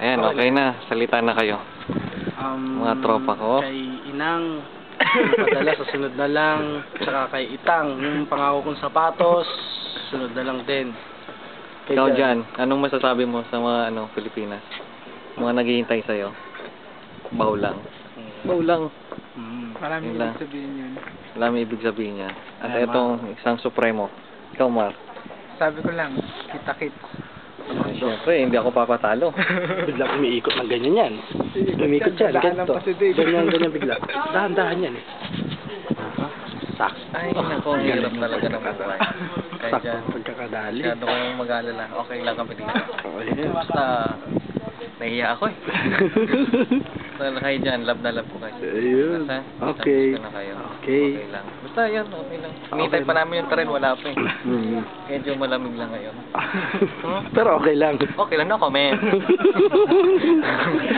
Ayan, okay na. Salita na kayo. Mga tropa ko. Kay Inang, padala sa sunod na lang. Tsaka kay Itang, yung pangako kong sapatos, sunod na lang din. Kay Ikaw Dan. dyan, anong masasabi mo sa mga Pilipinas? Mga naghihintay sa'yo? Baw lang. Baw lang. Maraming Yun lang. ibig sabihin yun. Maraming ibig sabihin niya. At Ay, itong isang supremo. Ikaw, Mar. Sabi ko lang, kita-kits. Siyempre, hindi ako papatalo. Biglang umiikot ng ganyan yan. Umikot yan, Dadaanan ganito. pa si Dave. Ganyan bigla. Dahan-dahan yan eh. Sak. Ay, naku, ang hirap talaga ng buhay. Kaya Sakto dyan, pagkakadali. masyado kayong mag-alala. Okay lang kami dito. Okay. Basta, nahiya ako eh. Basta kayo dyan, love na love ko kayo. Ayun. Basta, Okay. gusto na kayo. Okay. Okay lang. Basta yan, okay lang. Hinihintay pa namin yung tren, wala pa eh. Medyo malamig lang ngayon. Pero okay lang. Okay lang na ako, man.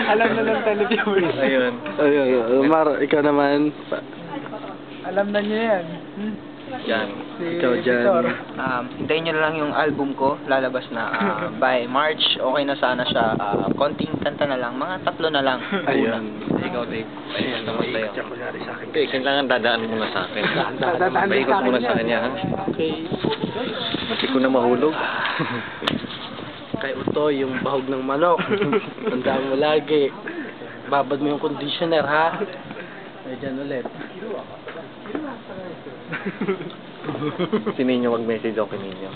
Alam na ng televiewers. Ayun. Ayun. Mar, ikaw naman. Alam na niya yan. Yan. Si Ikaw dyan. Victor. Hintayin nyo na lang yung album ko, lalabas na by March. Okay na sana siya, konting kanta na lang, mga 3 na lang. Ayun. Ikaw, Dave. Ayun, naman sa'yo. Siya kunyari sa akin. Okay, kailangan dadaan muna sa akin. Dadaan din Paikot sa akin muna yan. sa kanya, ha? Okay. Hindi ko na mahulog. Kay Utoy, yung bahog ng manok. Tandaan mo lagi. Babad mo yung conditioner, ha? Ay, dyan ulit. Si Ninyo, mag-message ako kay Ninyo.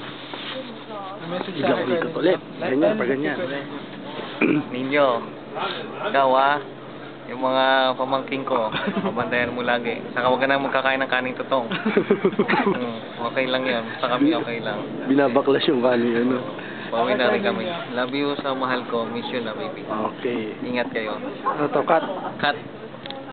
Message Bigla ko dito ulit. Ganyan, pa ganyan. Ninyo, ikaw yung mga pamangking ko, mabandayan mo lagi. Saka huwag ka na magkakain ng kaning totong. Okay lang yan. Basta kami okay lang. Binabaklas yung kanin, ano. Bawi na rin kami. Love you sa mahal ko. Miss you na, baby. Okay. Ingat kayo. Ano to, cut? Cut.